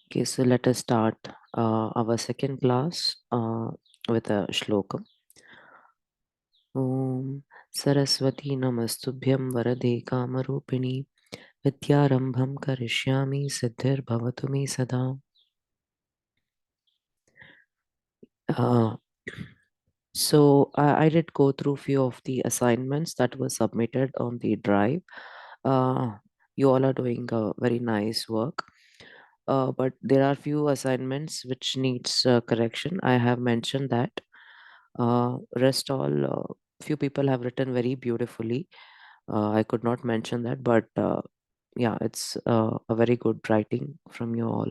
Okay, so let us start our second class with a shlokam. Om Saraswati Namastubhyam Varade Kamarupini Vidyarambham Karishyami Siddhir Bhavatu Me Sada. Uh, I did go through few of the assignments that were submitted on the drive. You all are doing very nice work. But there are few assignments which needs correction. I have mentioned that. Rest all few people have written very beautifully. I could not mention that, but yeah, it's a very good writing from you all.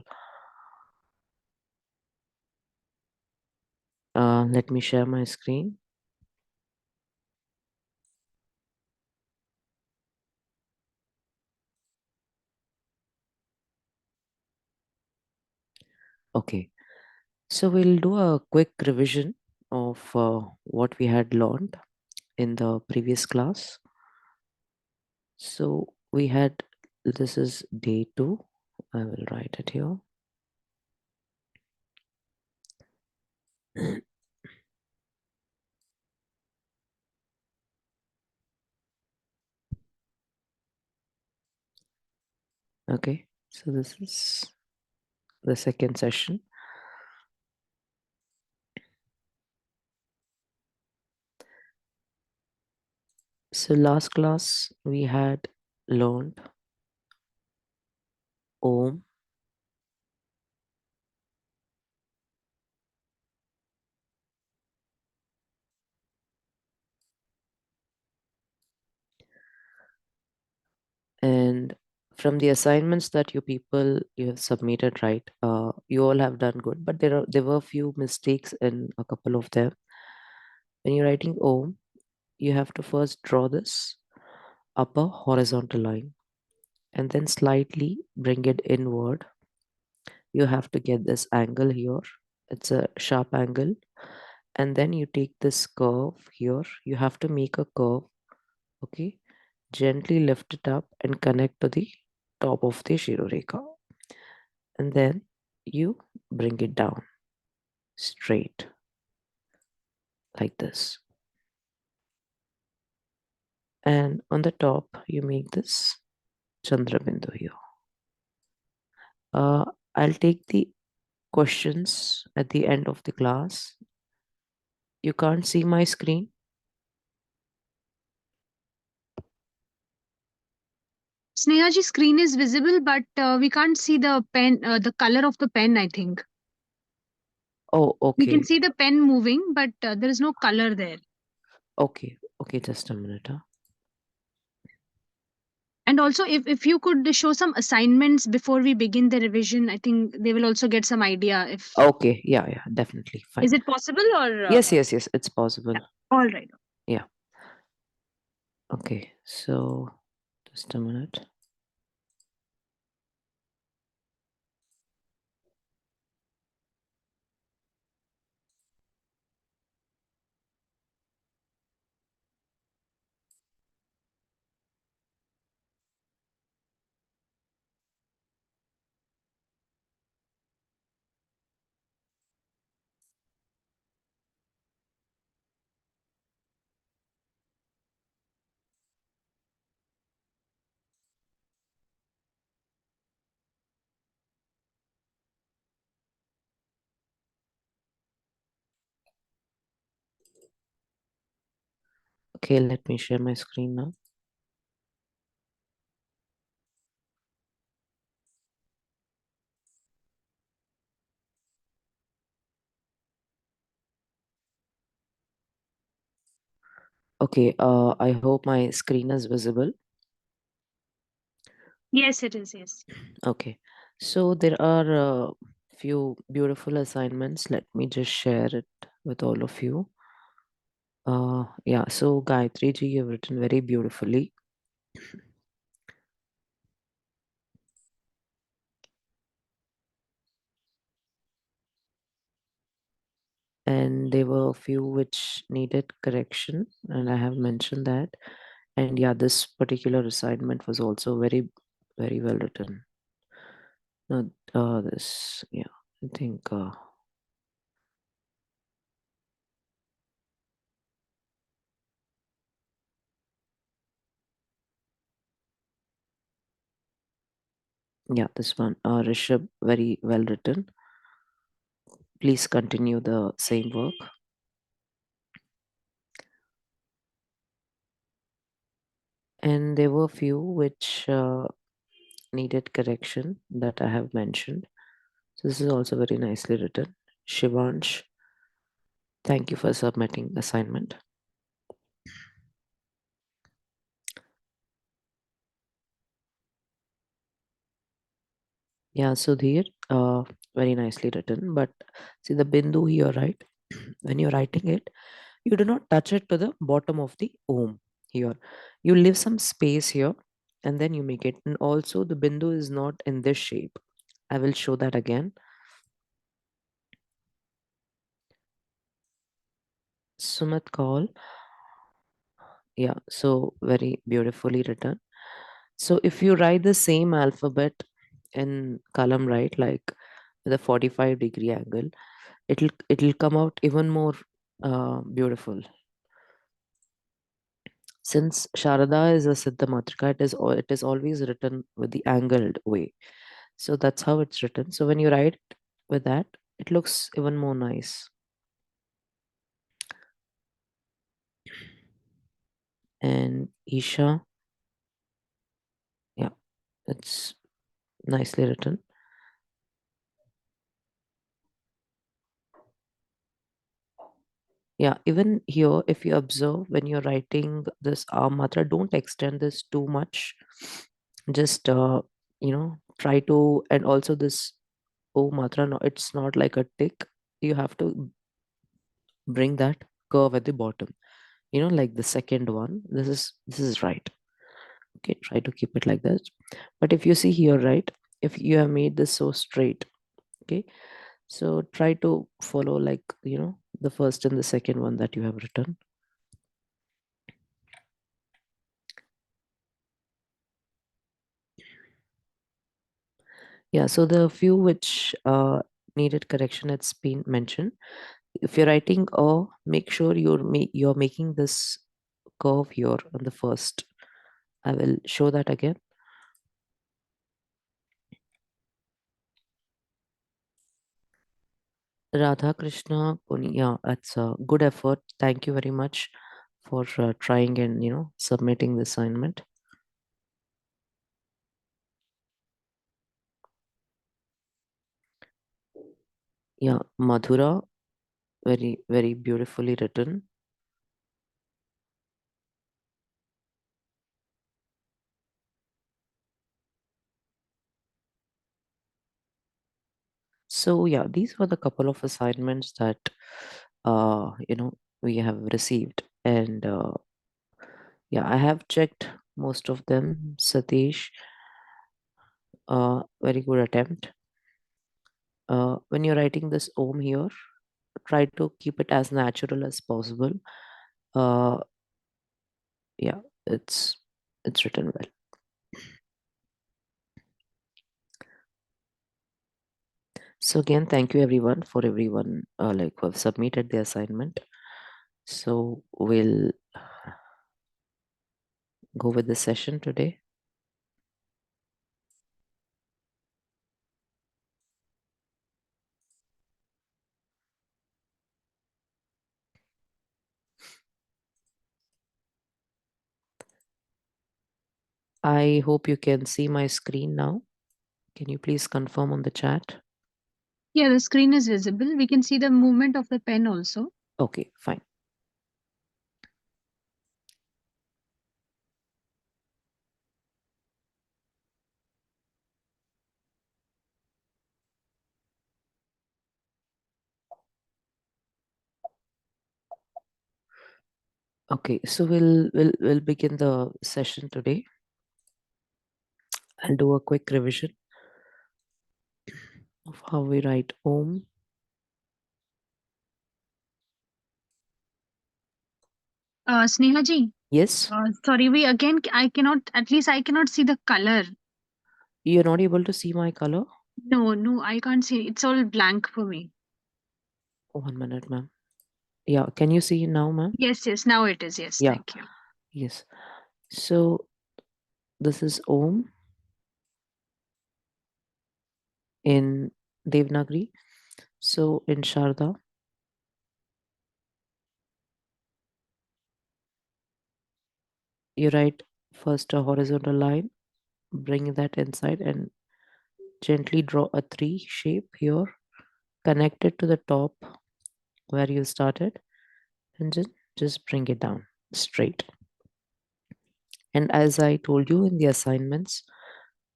Let me share my screen. Okay, so we'll do a quick revision of what we had learned in the previous class. So we had, this is day 2. I will write it here. Okay, so this is the second session. So last class we had learned Om, and from the assignments that you have submitted, right, you all have done good, but there were few mistakes in a couple of them. When you're writing Om, you have to first draw this upper horizontal line and then slightly bring it inward. You have to get this angle here. It's a sharp angle. And then you take this curve here. You have to make a curve. Okay. Gently lift it up and connect to the top of the Shiroreka. And then you bring it down straight like this. And on the top, you make this Chandra Bindu here. I'll take the questions at the end of the class. You can't see my screen. Snehaji's screen is visible, but we can't see the pen, the color of the pen, I think. Oh, We can okay. see the pen moving, but there is no color there. Okay. Okay, just a minute. Huh? And also, if you could show some assignments before we begin the revision, I think they will also get some idea if Okay. Yeah, yeah, definitely. Fine. is it possible or Yes, yes, yes. It's possible. yeah. All right. Yeah. Okay. So just a minute. Okay, let me share my screen now. Okay, I hope my screen is visible. Yes, it is. Yes. Okay, so there are a few beautiful assignments. Let me just share it with all of you. Yeah, so Gayatri ji, you've written very beautifully. And there were a few which needed correction, and I have mentioned that. And yeah, this particular assignment was also very, very well written. No, this, yeah, I think, yeah, this one, Rishabh, very well written. Please continue the same work. And there were few which needed correction that I have mentioned. So this is also very nicely written. Shivansh, thank you for submitting assignment. Yeah, Sudhir, very nicely written. But see the bindu here, right? When you're writing it, you do not touch it to the bottom of the om here. You leave some space here and then you make it. And also the bindu is not in this shape. I will show that again. Sumat call. Yeah, so very beautifully written. So if you write the same alphabet in column right, like with a 45-degree angle, it'll come out even more beautiful. Since Sharada is a Siddha Matrika, it is always written with the angled way. So that's how it's written. So when you write with that, it looks even more nice. And Isha, yeah, it's nicely written. Yeah, even here, if you observe when you're writing this matra, don't extend this too much. Just try to, and also this O matra, no, it's not like a tick. You have to bring that curve at the bottom. Like the second one. This is right. Okay, try to keep it like that. But if you see here, right, if you have made this so straight, okay, so try to follow like the first and the second one that you have written. Yeah, so the few which needed correction, it's been mentioned. If you're writing a, make sure you're making this curve here on the first. I will show that again. Radha Krishna Puni, yeah, that's a good effort. Thank you very much for trying and submitting the assignment. Yeah, Madhura, very very beautifully written. So yeah, these were the couple of assignments that we have received, and yeah, I have checked most of them. Satish, very good attempt. When you're writing this om here, try to keep it as natural as possible. Uh, yeah, it's written well. So again, thank you everyone like who have submitted the assignment. So we'll go with the session today. I hope you can see my screen now. Can you please confirm on the chat? Yeah, the screen is visible. We can see the movement of the pen also. Okay, fine. Okay, so we'll begin the session today. I'll do a quick revision of how we write Om. Sneha ji, Yes, sorry, we again, I cannot, at least I cannot see the color. you're not able to see my color. No, no, I can't see. It's all blank for me. 1 minute, ma'am. Yeah, can you see now, ma'am? Yes, yes, now it is. Yes, Yeah, thank you. yes. So this is Om in Devanagari. So in Sharda, you write first a horizontal line, bring that inside, and gently draw a three shape here, connect it to the top where you started, and just bring it down straight. And as I told you in the assignments,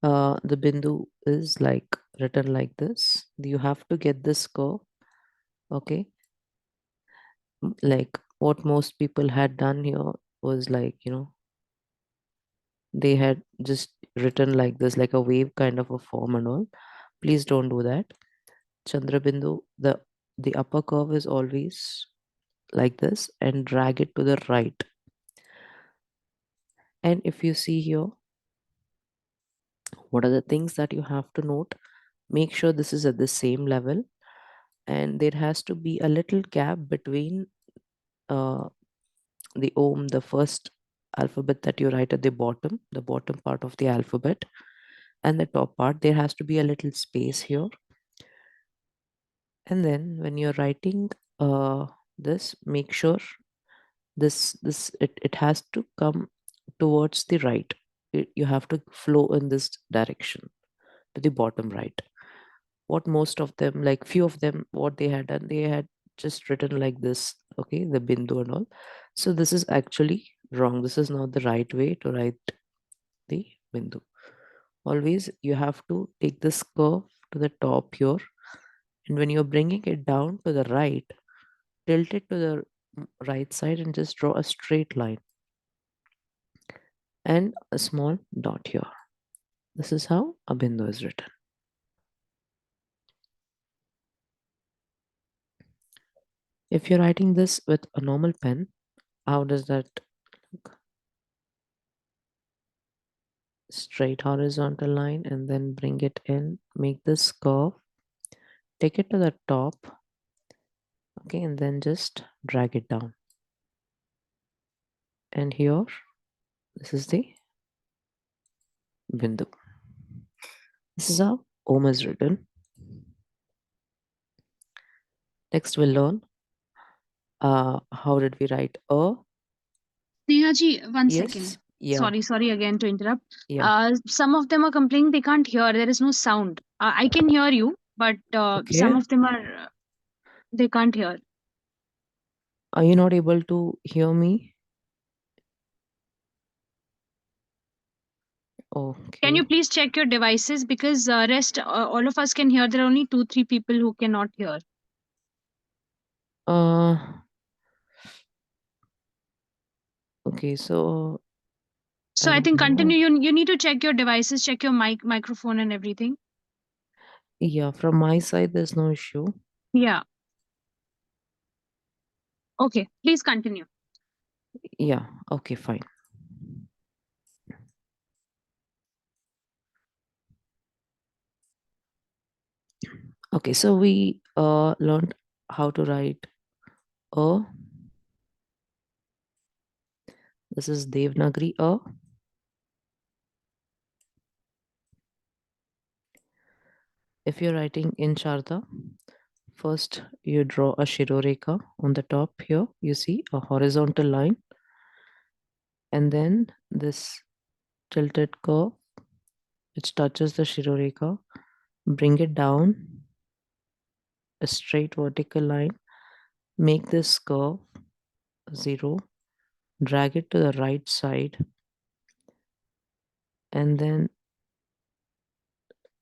the bindu is like written like this. You have to get this curve, okay? Like what most people had done here was like, they had just written like this, like a wave kind of a form and all. Please don't do that. Chandra bindu, the upper curve is always like this and drag it to the right. And if you see here, what are the things that you have to note? Make sure this is at the same level, and there has to be a little gap between uh, the Om, the first alphabet that you write at the bottom part of the alphabet, and the top part. There has to be a little space here. And then when you're writing this, make sure it has to come towards the right. You have to flow in this direction to the bottom right. What most of them, like few of them, what they had done, they had just written like this, okay, the bindu and all. So this is actually wrong. This is not the right way to write the bindu. Always you have to take this curve to the top here, and when you're bringing it down to the right, tilt it to the right side and just draw a straight line and a small dot here. This is how a bindu is written. If you're writing this with a normal pen, how does that look? Straight horizontal line and then bring it in, make this curve, take it to the top, okay, and then just drag it down. And here, this is the bindu. This is how Om is written. Next, we'll learn how did we write a. Neha ji, one second. Yes, yeah, Sorry again to interrupt. yeah, Some of them are complaining they can't hear. There is no sound. I can hear you, but some okay. of them are they can't hear. Are you not able to hear me? Can you Okay. please check your devices because rest all of us can hear. There are only two three people who cannot hear. Uh, okay, so So I I don't think know. continue. You need to check your devices, check your microphone and everything. Yeah, from my side, there's no issue. Yeah. Okay. Please continue. Yeah, okay, fine. Okay, so we learned how to write a. This is Devanagari a. If you're writing in Sharda, first you draw a Shiroreka on the top here. You see a horizontal line, and then this tilted curve which touches the Shiroreka. Bring it down a straight vertical line. Make this curve 0. Drag it to the right side, and then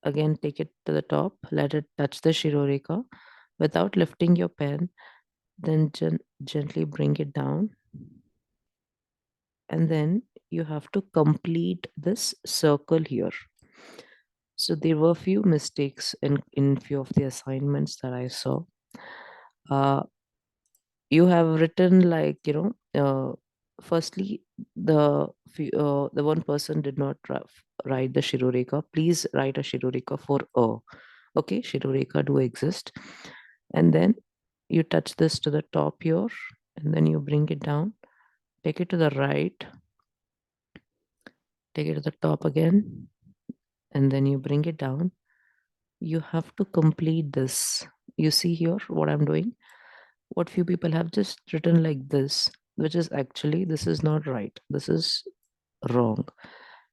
again take it to the top. Let it touch the Shiroreka without lifting your pen. Then gently bring it down, and then you have to complete this circle here. So there were few mistakes in few of the assignments that I saw. uh, you have written like, firstly, the one person did not write the Shiroreka. Please write a Shiroreka for a. Okay, Shiroreka do exist. And then you touch this to the top here, and then you bring it down, take it to the right, take it to the top again, and then you bring it down. You have to complete this. You see here what I'm doing? What few people have just written like this, which is actually, this is not right. This is wrong.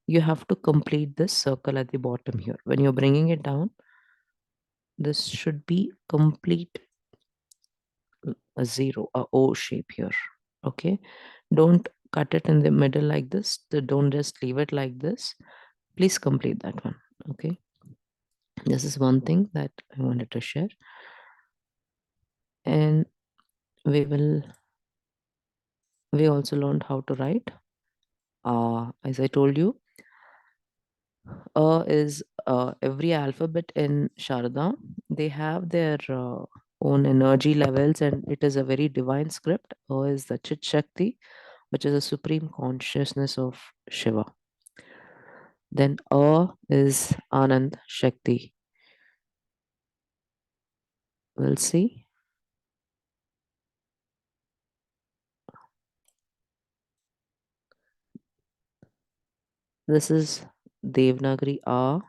You have to complete this circle at the bottom here. When you're bringing it down, this should be complete a zero, a O shape here. Okay. Don't cut it in the middle like this. Don't just leave it like this. Please complete that one. Okay. This is one thing that I wanted to share. And we will, we also learned how to write. As I told you, is every alphabet in Sharada, they have their own energy levels, and it is a very divine script. Is the Chit Shakti, which is a supreme consciousness of Shiva. Then is Anand Shakti. We'll see. This is Devnagari A.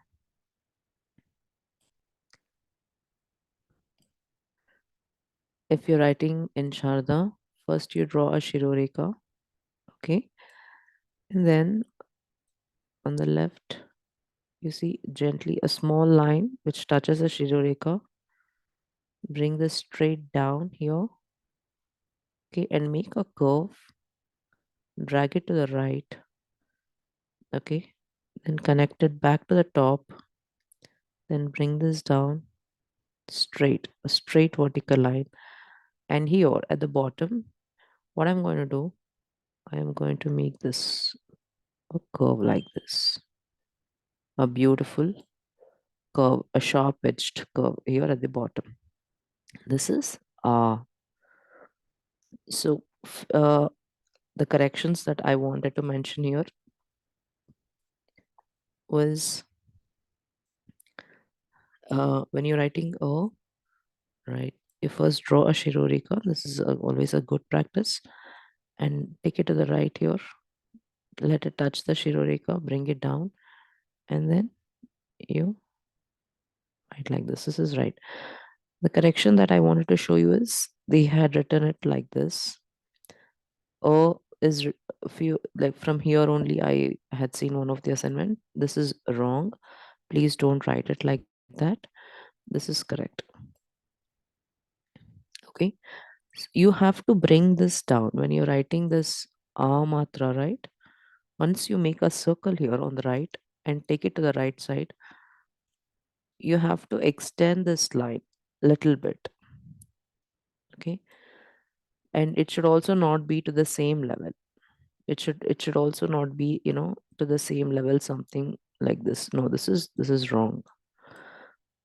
If you're writing in Sharda, first you draw a Shiroreka, okay? And then on the left, you see gently a small line which touches a Shiroreka. Bring this straight down here, okay? And make a curve, drag it to the right, okay? Then connect it back to the top, then bring this down straight, a straight vertical line. And here at the bottom, what I'm going to do, I am going to make this a curve like this, a beautiful curve, a sharp edged curve here at the bottom. This is so the corrections that I wanted to mention here was when you're writing right, you first draw a Shirorika. This is always a good practice, and take it to the right here. Let it touch the Shirorika, bring it down, and then you write like this. This is right. The correction that I wanted to show you is they had written it like this. Is few like from here only I had seen one of the assignment. This is wrong. Please don't write it like that. This is correct. Okay. You have to bring this down when you're writing this matra, right? Once you make a circle here on the right and take it to the right side, you have to extend this line little bit. Okay. And it should also not be to the same level. It should also not be, to the same level, something like this. No, this is wrong.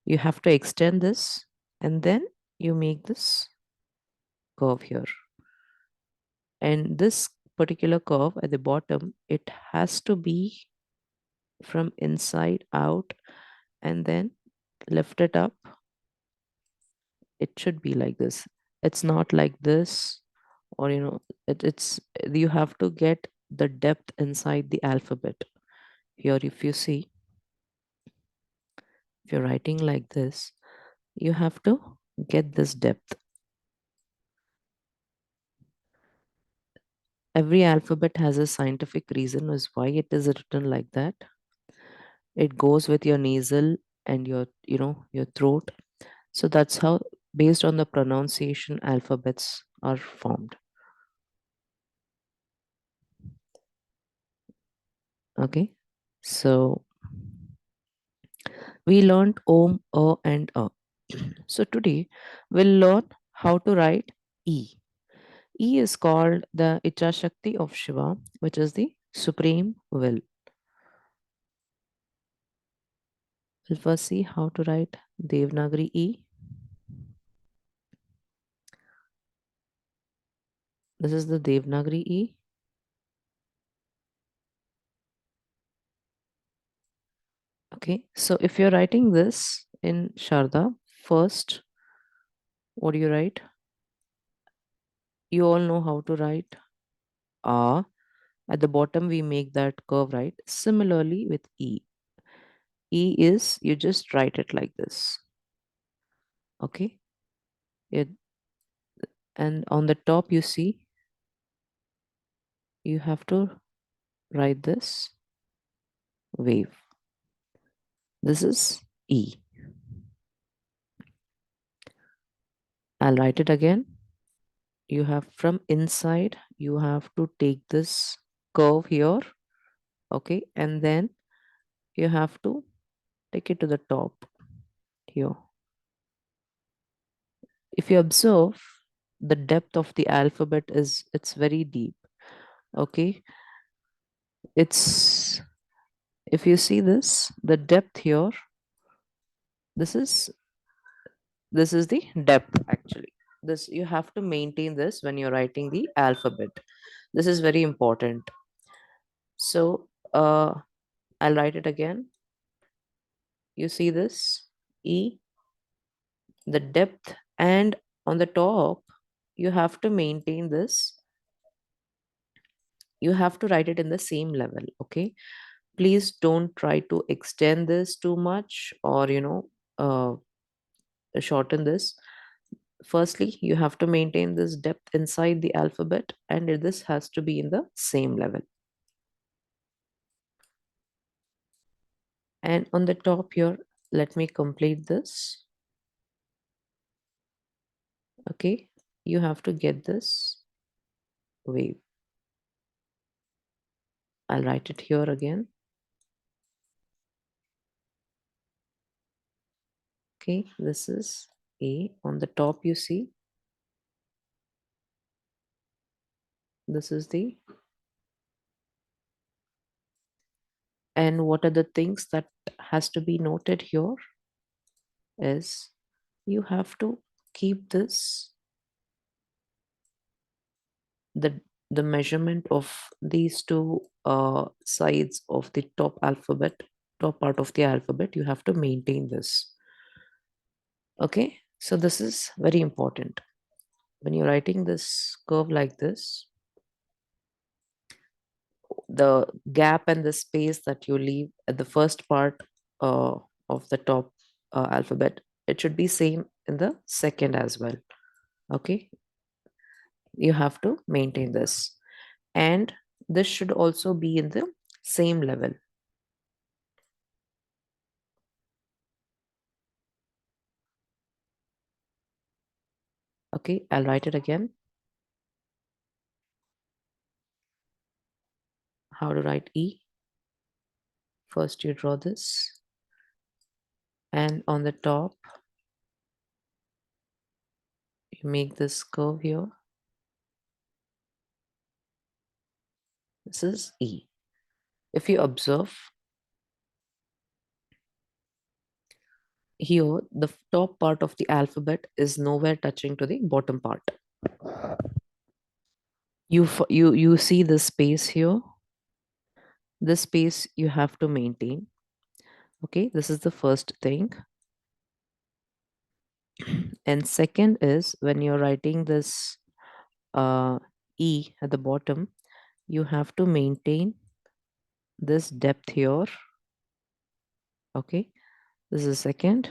You have to extend this, and then you make this curve here. And this particular curve at the bottom, it has to be from inside out, and then lift it up. It should be like this. It's not like this, or it's you have to get the depth inside the alphabet. Here, if you see, if you're writing like this, you have to get this depth. Every alphabet has a scientific reason as why it is written like that. It goes with your nasal and your throat. So that's how, based on the pronunciation, alphabets are formed. Okay. So we learned om, and a. So today we'll learn how to write E. E is called the Icha Shakti of Shiva, which is the supreme will. We'll first see how to write Devanagari E. This is the Devanagari E. Okay, so if you're writing this in Sharda, first, what do you write? You all know how to write A. At the bottom, we make that curve, right? Similarly with E. E is, you just write it like this. Okay. It, and on the top, you see, you have to write this wave. This is E. I'll write it again. You have from inside, you have to take this curve here. Okay. And then you have to take it to the top here. If you observe, the depth of the alphabet is, it's very deep. Okay. It's, if you see this, the depth here, this is, this is the depth actually. This, you have to maintain this when you're writing the alphabet. This is very important. So I'll write it again. You see this E, the depth, and on the top, you have to maintain this. You have to write it in the same level. Okay. Please don't try to extend this too much, or uh, shorten this. Firstly, you have to maintain this depth inside the alphabet, and this has to be in the same level. And on the top here, let me complete this. Okay, you have to get this wave. I'll write it here again. Okay, this is A. On the top, you see, this is the, and what are the things that has to be noted here is, you have to keep this, the the measurement of these two sides of the top part of the alphabet, you have to maintain this. Okay, so this is very important. When you're writing this curve like this, the gap and the space that you leave at the first part uh, of the top alphabet, it should be same in the second as well. Okay, you have to maintain this, and this should also be in the same level. Okay, I'll write it again. How to write E? First, you draw this, and on the top, you make this curve here. This is E. If you observe here, the top part of the alphabet is nowhere touching to the bottom part. You see the space here. This space you have to maintain. Okay, this is the first thing. And second is, when you're writing this E at the bottom, you have to maintain this depth here. Okay, this is second.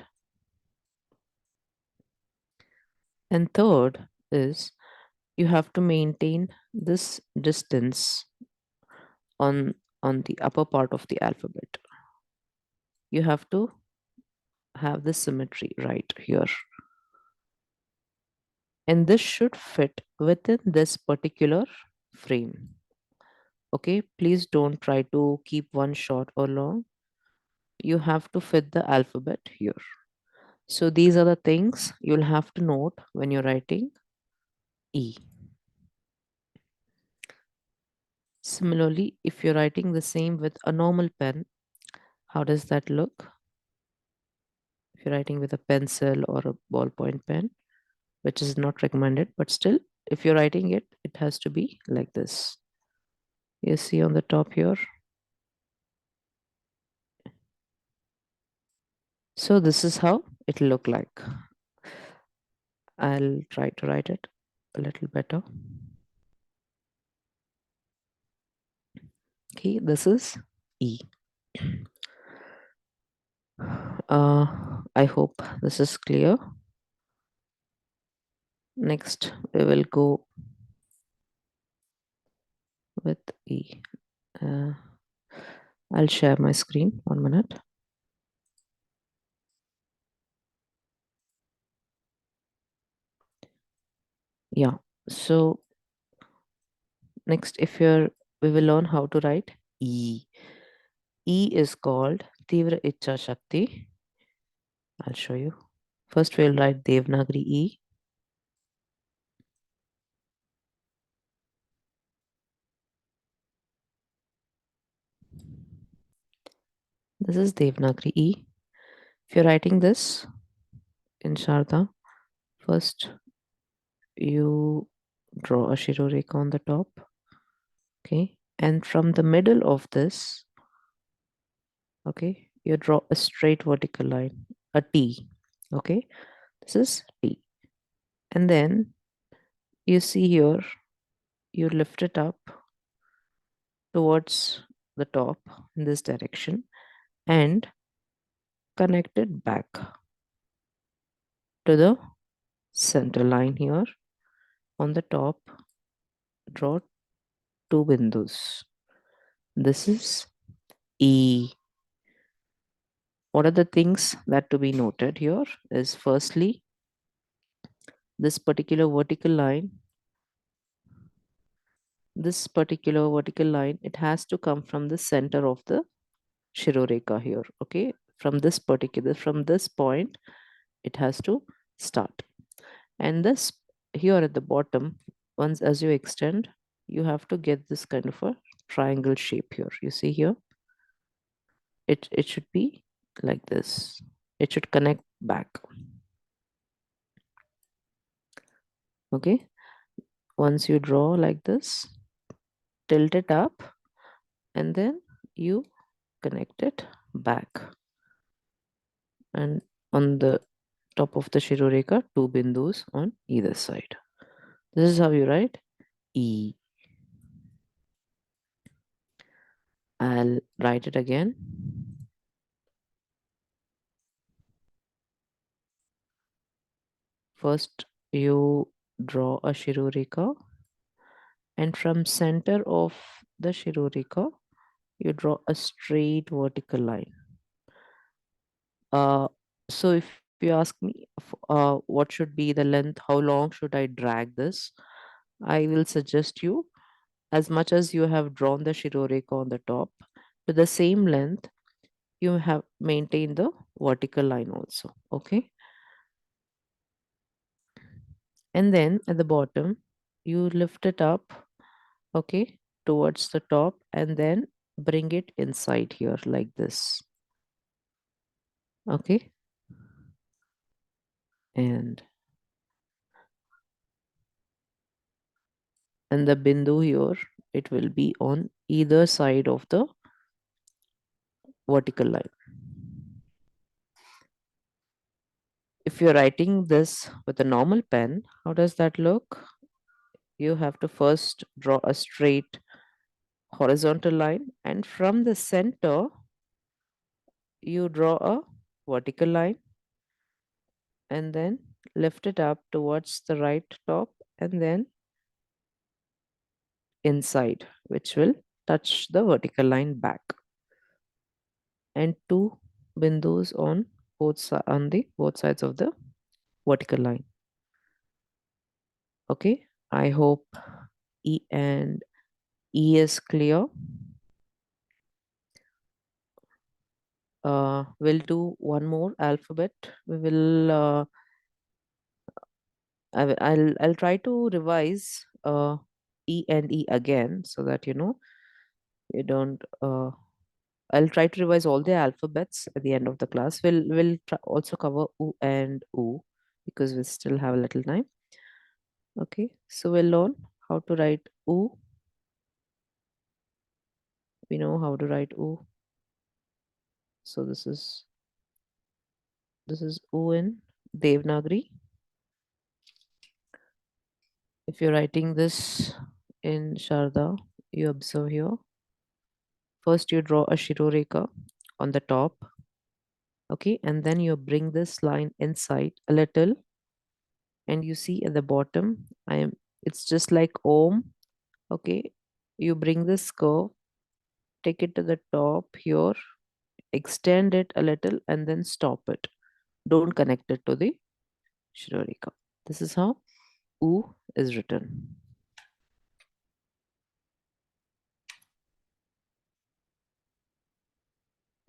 And third is, you have to maintain this distance on the upper part of the alphabet. You have to have this symmetry right here. And this should fit within this particular frame. Okay, please don't try to keep one short or long. You have to fit the alphabet here. So these are the things you'll have to note when you're writing E. Similarly, if you're writing the same with a normal pen, how does that look? If you're writing with a pencil or a ballpoint pen, which is not recommended, but still, if you're writing it, it has to be like this. You see on the top here. So this is how it'll look like. I'll try to write it a little better. Okay, this is E. I hope this is clear. Next, we will go with E. Uh, I'll share my screen 1 minute. Yeah. So next, if you're, we will learn how to write E. E is called Tivra Icha Shakti. I'll show you. First, we'll write Devanagari E. This is Devanagari E. If you're writing this in Sharada, first you draw a Shiroreka on the top. Okay. And from the middle of this, okay, you draw a straight vertical line, a T. Okay. This is T. And then you see here, you lift it up towards the top in this direction and connect it back to the center line here. On the top, draw two bindus. This is E. What are the things that to be noted here is firstly, this particular vertical line, it has to come from the center of the Shiroreka here. Okay. From this point, it has to start. And this here at the bottom, once as you extend, you have to get this kind of a triangle shape here. You see here, it should be like this. It should connect back. Okay. Once you draw like this, tilt it up, and then you connect it back. And on the top of the Shiroreka, two bindus on either side. This is how you write E. I'll write it again. First, you draw a Shiroreka, and from center of the Shiroreka, you draw a straight vertical line. Uh, so if you ask me, what should be the length, how long should I drag this? I will suggest you, as much as you have drawn the Shiroreka on the top, to the same length, you have maintained the vertical line also. Okay. And then at the bottom, you lift it up, okay, towards the top, and then bring it inside here like this. Okay. And the bindu here, it will be on either side of the vertical line. If you're writing this with a normal pen, how does that look? You have to first draw a straight horizontal line, and from the center, you draw a vertical line and then lift it up towards the right top and then inside, which will touch the vertical line back, and two bindus on on the both sides of the vertical line. Okay, I hope E and E is clear. We'll do one more alphabet. We will. I'll try to revise E and E again so that you don't. I'll try to revise all the alphabets at the end of the class. We'll also cover U and U because we still have a little time. Okay, so we'll learn how to write U. We know how to write U. So this is This is U in Devanagari. If you're writing this in Sharda, you observe here. First, you draw a Shiroreka on the top, okay, and then you bring this line inside a little, and you see at the bottom, it's just like Om, okay. You bring this curve, take it to the top here, extend it a little, and then stop it. Don't connect it to the Shiroreka. This is how U is written.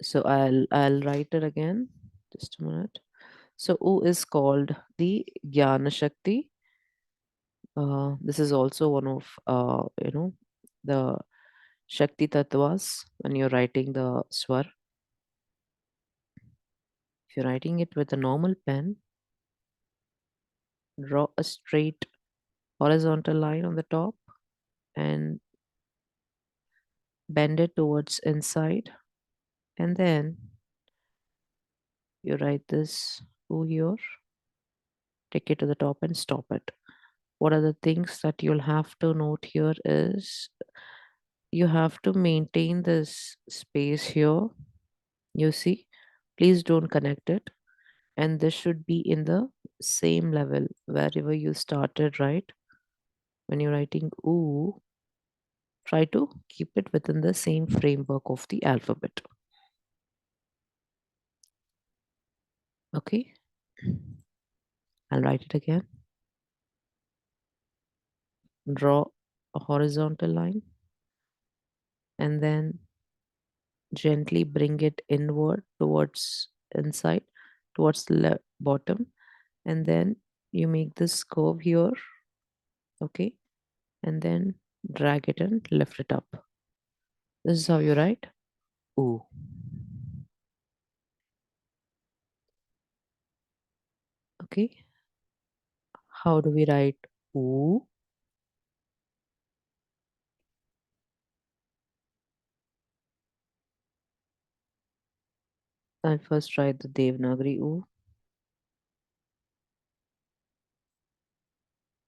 So I'll write it again. Just a minute. So U is called the Jnana Shakti. This is also one of the Shakti Tattvas when you're writing the swar. If you're writing it with a normal pen, draw a straight horizontal line on the top and bend it towards inside, and then you write this U here, take it to the top and stop it. What are the things that you'll have to note here is you have to maintain this space here. You see, please don't connect it, and this should be in the same level wherever you started, right? When you're writing oo, try to keep it within the same framework of the alphabet. Okay, I'll write it again. Draw a horizontal line and then gently bring it inward towards inside, towards the bottom, and then you make this curve here, okay, and then drag it and lift it up. This is how you write ooh. Okay, how do we write ooh? I'll first write the Devanagari ooh.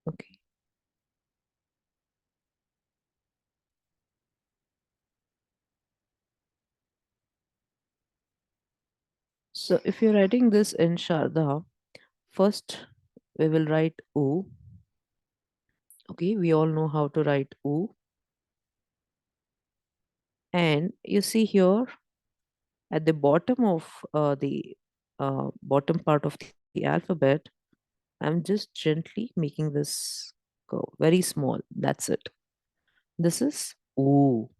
Okay, so if you're writing this in Sharda, first we will write ooh. Okay, we all know how to write ooh, and you see here at the bottom of the bottom part of the alphabet, I'm just gently making this go very small. That's it. This is ooh.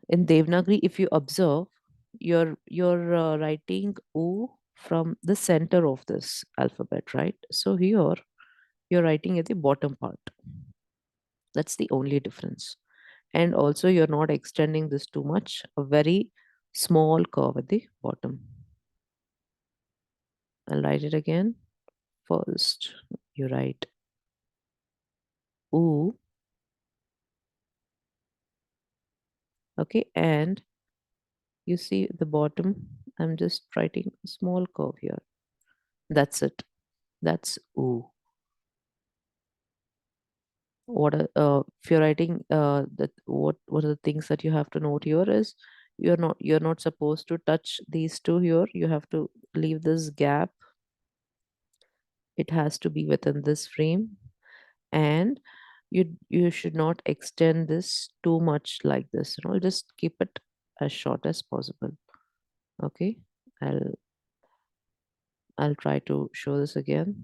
In Devanagari, if you observe, you're writing ooh from the center of this alphabet, right? So here you're writing at the bottom part. That's the only difference. And also you're not extending this too much. A very small curve at the bottom. I'll write it again. First, you write ooh, okay, and you see at the bottom, I'm just writing a small curve here. That's it. That's ooh. If you're writing that what are the things that you have to note here is you're not supposed to touch these two here. You have to leave this gap. It has to be within this frame, and you should not extend this too much like this. Just keep it as short as possible. Okay, i'll I'll try to show this again.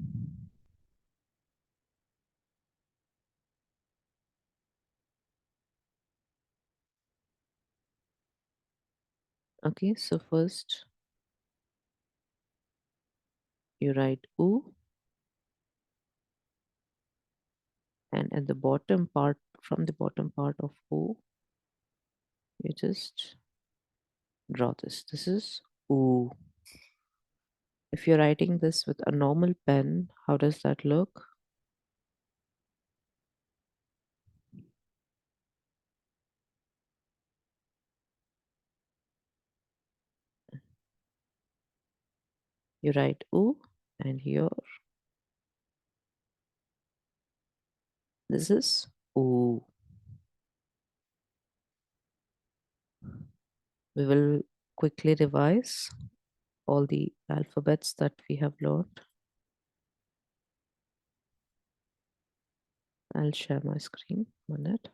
Okay, so first you write oo, and at the bottom part, from the bottom part of oo, you just draw this is oo. If you're writing this with a normal pen, how does that look? You write oo, and here this is oo. We will quickly revise all the alphabets that we have learned. I'll share my screen. 1 minute.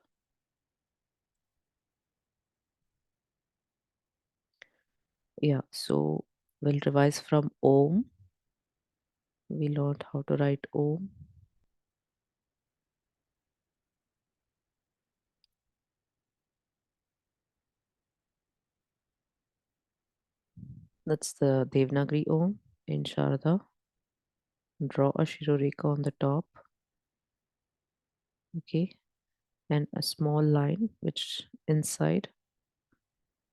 Yeah, so we'll revise from Om. We learned how to write Om. That's the Devanagari Om in Sharada. Draw a Shiroreka on the top. Okay, and a small line which inside,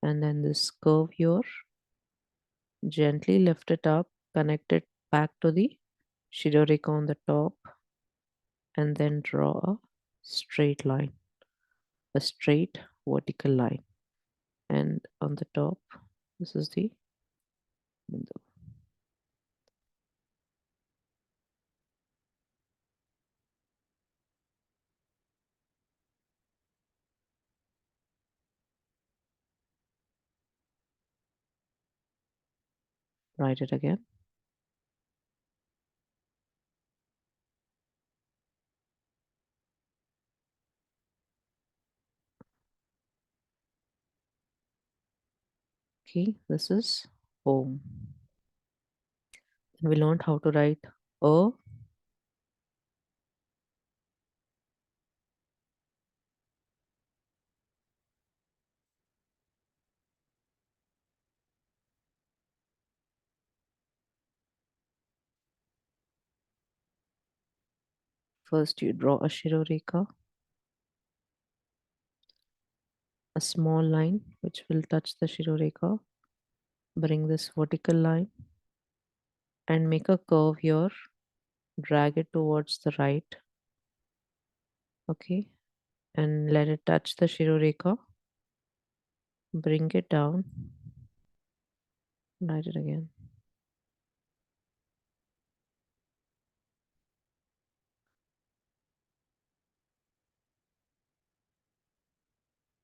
and then this curve here. Gently lift it up, connect it back to the Shiroreka on the top, and then draw a straight line, a straight vertical line. And on the top, this is the window. Write it again. Okay, this is home. And we learned how to write a. First, you draw a Shiroreka, a small line which will touch the Shiroreka. Bring this vertical line and make a curve here. Drag it towards the right. Okay, and let it touch the Shiroreka. Bring it down. Write it again.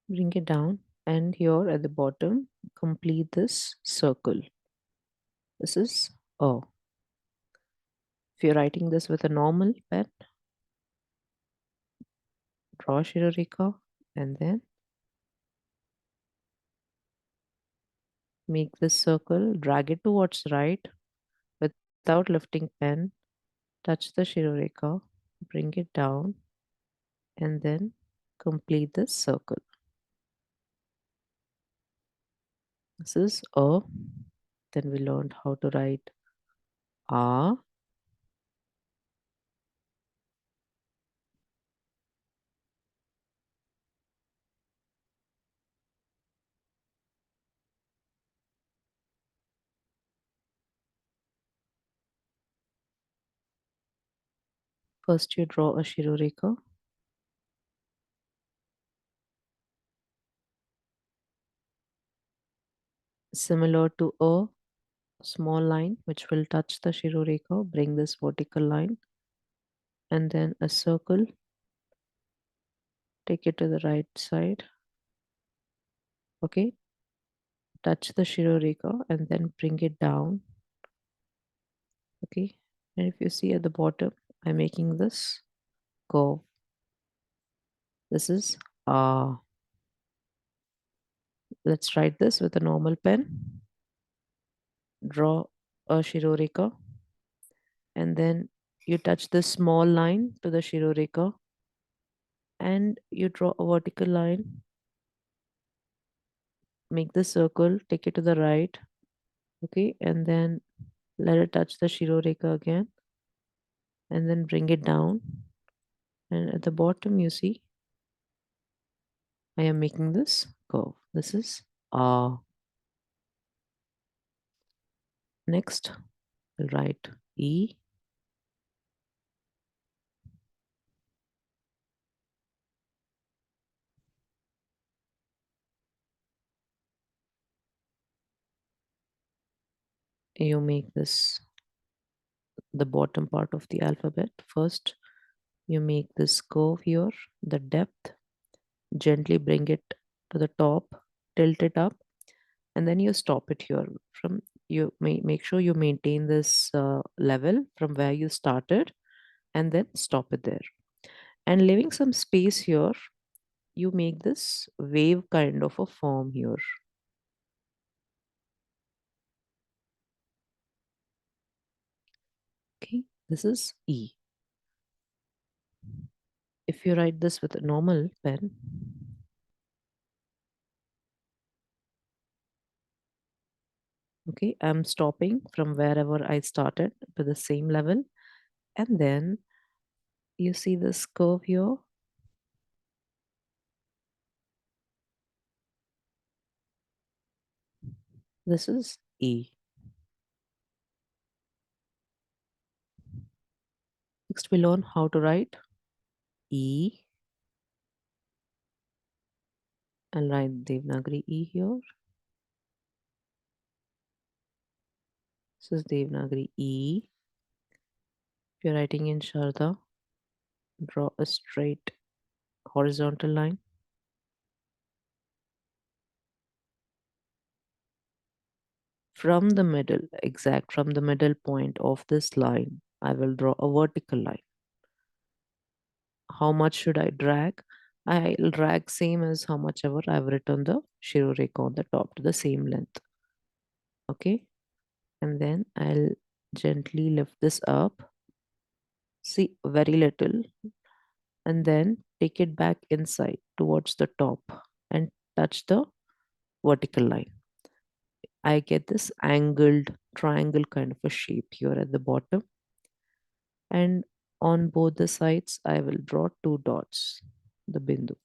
Bring it down, and here at the bottom, complete this circle. This is O. If you're writing this with a normal pen, draw Shiroreka and then make this circle, drag it towards right without lifting pen, touch the Shiroreka, bring it down, and then complete this circle. This is A. Then we learned how to write A. First, you draw a Shiroreka. Similar to A, small line which will touch the Shiroreka, bring this vertical line, and then a circle, take it to the right side. Okay, touch the Shiroreka and then bring it down. Okay, and if you see at the bottom, I'm making this curve. This is let's write this with a normal pen. Draw a Shiroreka and then you touch this small line to the Shiroreka and you draw a vertical line. Make the circle, take it to the right. Okay, and then let it touch the Shiroreka again and then bring it down. And at the bottom, you see, I am making this curve. This is next. I'll write E. You make this the bottom part of the alphabet. First, you make this curve here, the depth, gently bring it to the top, tilt it up, and then you stop it here. From you may make sure you maintain this level from where you started, and then stop it there. And leaving some space here, you make this wave kind of a form here. Okay, this is E. If you write this with a normal pen, okay, I'm stopping from wherever I started to the same level, and then you see this curve here. This is E. Next, we learn how to write E. I'll write Devanagari E here. This is Devanagari E. If you're writing in Sharada, draw a straight horizontal line. From the middle, exact from the middle point of this line, I will draw a vertical line. How much should I drag? I'll drag same as how much ever I've written the Shiroreka on the top to the same length. Okay. And then I'll gently lift this up. See, very little. And then take it back inside towards the top and touch the vertical line. I get this angled triangle kind of a shape here at the bottom. And on both the sides, I will draw two dots, the bindu.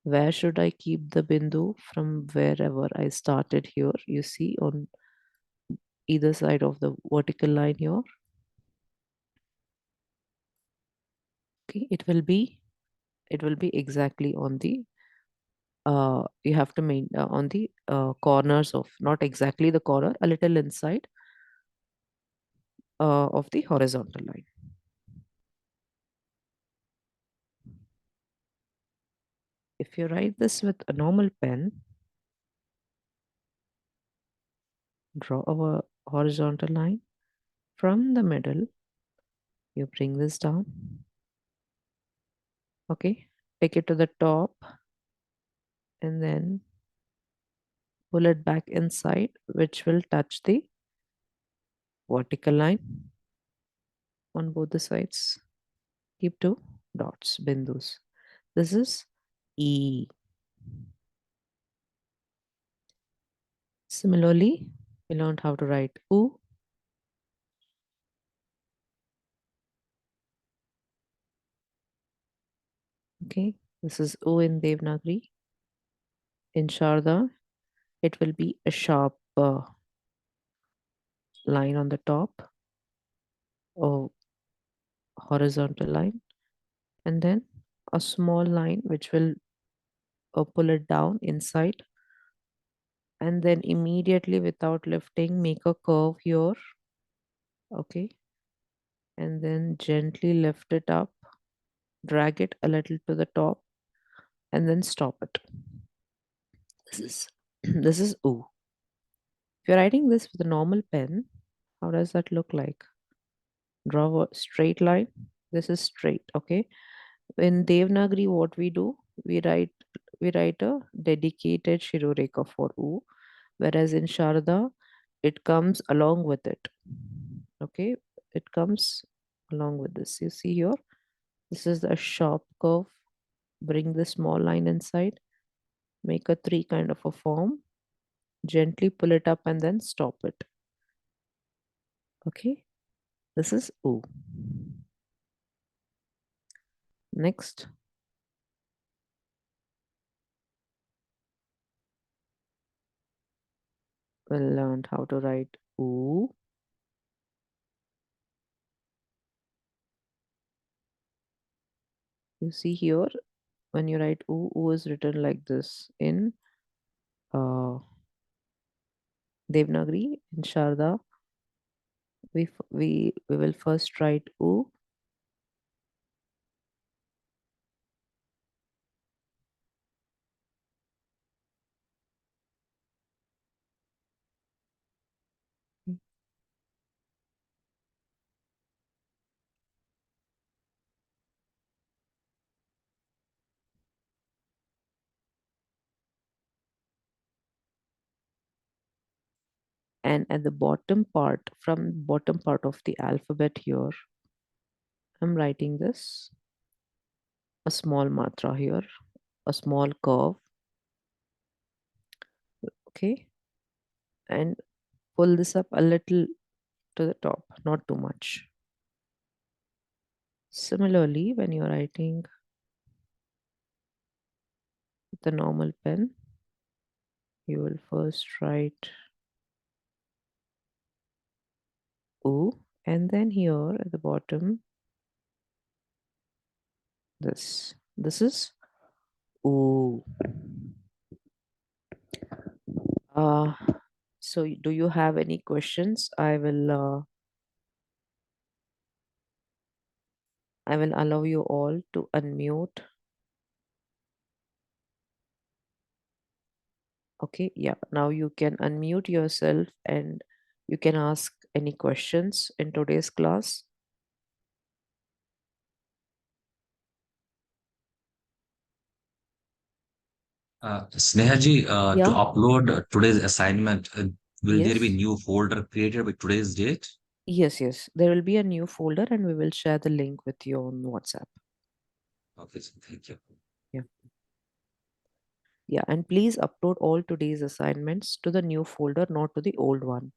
Where should I keep the bindu? From wherever I started here, you see on either side of the vertical line here. Okay, it will be exactly on the you have to main on the corners of, not exactly the corner, a little inside of the horizontal line. If you write this with a normal pen, draw a horizontal line from the middle. You bring this down. Okay, take it to the top and then pull it back inside, which will touch the vertical line on both the sides. Keep two dots, bindus. This is E. Similarly, we learned how to write U. Okay, this is U in Devanagari. In Sharda, it will be a sharp line on the top, or horizontal line, and then a small line which will pull it down inside, and then immediately without lifting, make a curve here. Okay, and then gently lift it up, drag it a little to the top, and then stop it. This is this is U. If you're writing this with a normal pen, how does that look like? Draw a straight line. This is straight. Okay. In Devanagari, what we do, we write a dedicated Shiroreka for U, whereas in Sharada, it comes along with it. Okay, it comes along with this. You see here, this is a sharp curve. Bring the small line inside, make a three kind of a form, gently pull it up and then stop it. Okay, this is U. Next, we'll learn how to write U. You see here, when you write U, U is written like this in uh, Devanagari, in Sharda. We will first write U, and at the bottom part, from bottom part of the alphabet here, I'm writing this a small matra here, a small curve, okay, and pull this up a little to the top, not too much. Similarly, when you're writing with a normal pen, you will first write U, and then here at the bottom, this. This is U. Uh, so do you have any questions? I will allow you all to unmute. Okay, yeah. Now you can unmute yourself and you can ask any questions in today's class. Snehaji, to Yeah. upload today's assignment, will there be Yes. new folder created with today's date? Yes, yes. There will be a new folder and we will share the link with you on WhatsApp. Okay, so thank you. Yeah. Yeah. And please upload all today's assignments to the new folder, not to the old one.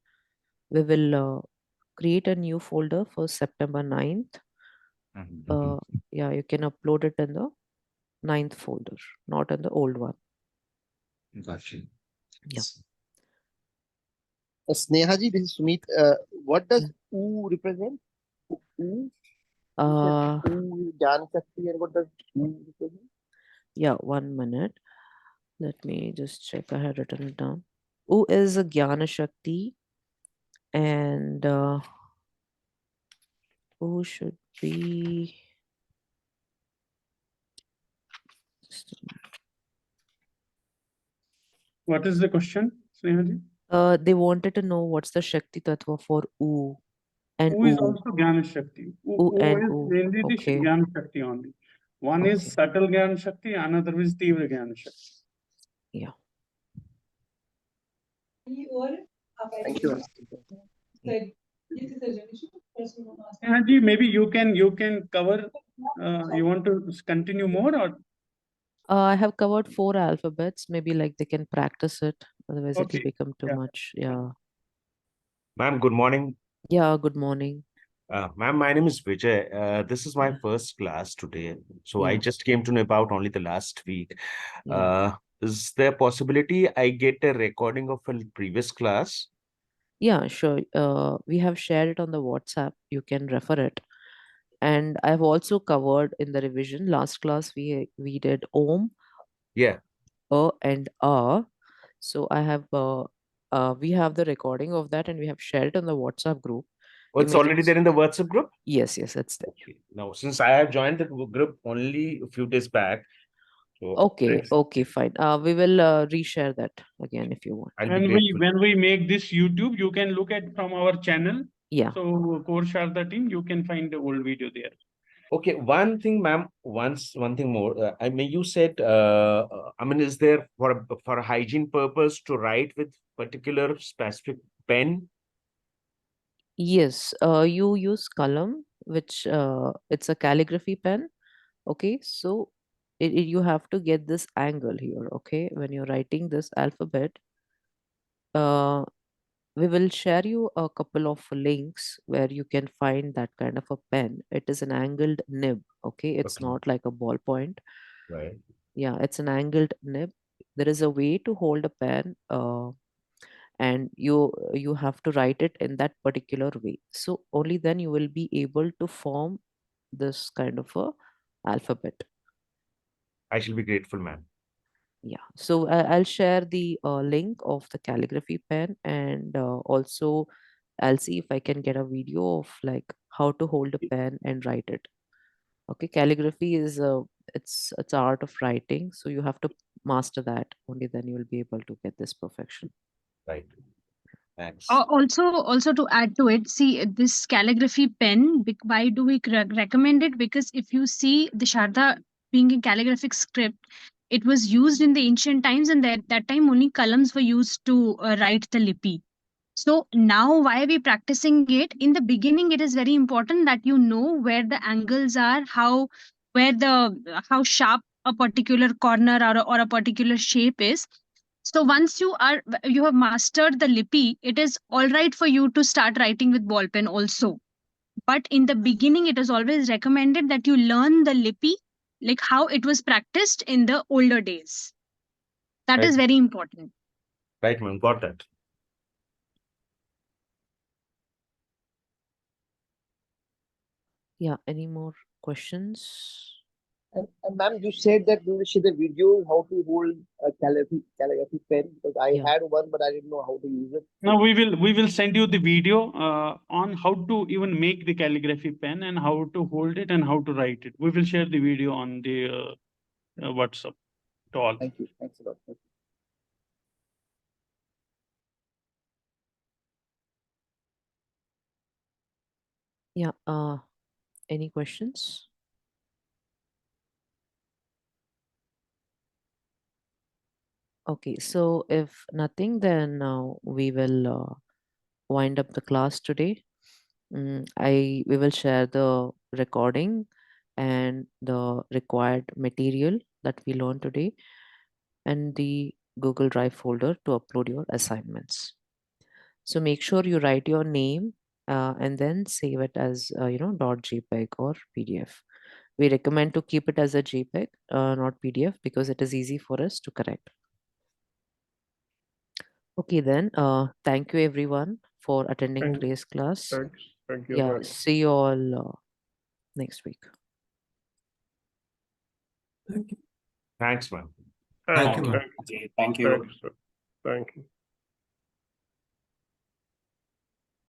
We will create a new folder for September 9th. Mhm. Uh, yeah, you can upload it in the ninth folder, not in the old one. Got you. Yeah. Sneha ji, this is Sumit. What Yeah. does U represent? U, you said Uh, U, Jnana Shakti, and what does U represent? yeah, 1 minute. Let me just check. I had written it down. U is a Jnana Shakti, and U should be. Just What is the question, Snehaji? they wanted to know what's the Shakti Tattva for U and U is U. also Jnana Shakti. U U and is U. mainly the Okay. Jnana Shakti only. One is Okay. subtle Jnana Shakti, another is Tivra Jnana Shakti. Yeah. Thank you. Yeah. Snehaji, maybe you can cover. You want to continue more or I have covered 4 alphabets. Maybe like they can practice it. Otherwise, it will okay? become too Yeah. much. Yeah. Ma'am, good morning. Yeah. Good morning. Ma'am, my name is Vijay. This is my Yeah. first class today. So I Yeah. just came to know about only the last week. Yeah. Uh, is there possibility I get a recording of a previous class? Yeah. Sure. We have shared it on the WhatsApp. You can refer it. And I've also covered in the revision. Last class we did Om, Yeah. A, and A. So we have the recording of that, and we have shared it on the WhatsApp group. Oh, it's already Images. there in the WhatsApp group? Yes. It's there. Okay. Now, since I have joined the group only a few days back, so Okay. Okay. Fine. We will reshare that again if you want. I'll be When we grateful. when we make this YouTube, you can look at from our channel. Yeah. So Core Sharada team, you can find the old video there. Okay, one thing, ma'am. One thing more. I mean, you said. I mean, is there for a hygiene purpose to write with particular specific pen? Yes. You use column, which it's a calligraphy pen. Okay. So you have to get this angle here. Okay. When you're writing this alphabet, uh, we will share you a couple of links where you can find that kind of a pen. It is an angled nib. Okay. It's Okay, not like a ballpoint. right. Yeah. It's an angled nib. There is a way to hold a pen. And you have to write it in that particular way, so only then you will be able to form this kind of a alphabet. I shall be grateful, ma'am. Yeah, so I'll share the link of the calligraphy pen, and also I'll see if I can get a video of like how to hold a pen and write it. Okay, calligraphy is it's art of writing, so you have to master that. Only then you will be able to get this perfection. Right. Thanks. Also to add to it, see this calligraphy pen. Why do we recommend it? Because if you see the Sharda being a calligraphic script, it was used in the ancient times, and that time only columns were used to write the lipi. So now, why are we practicing it? In the beginning, it is very important that you know where the angles are, how sharp a particular corner or a particular shape is. So once you have mastered the lipi, it is all right for you to start writing with ball pen also. But in the beginning, it is always recommended that you learn the lipi, like how it was practiced in the older days. That Right. is very important. Right, ma'am. Got that. Yeah, any more questions? And ma'am, you said that we will see the video how to hold a calligraphy pen, because I Yeah. had one, but I didn't know how to use it. Now we will send you the video on how to even make the calligraphy pen and how to hold it and how to write it. We will share the video on the WhatsApp to all. Thank you. Thanks a lot. Thank you. Yeah. Any questions? Okay, so if nothing, then we will wind up the class today. We will share the recording and the required material that we learned today and the Google Drive folder to upload your assignments. So make sure you write your name and then save it as .jpeg or PDF. We recommend to keep it as a JPEG, not PDF, because it is easy for us to correct. Okay, then. Thank you everyone for attending today's class. Thank you. Yeah, see you all next week. Thanks, ma'am. Thank you, ma'am. Thank you. Thank you.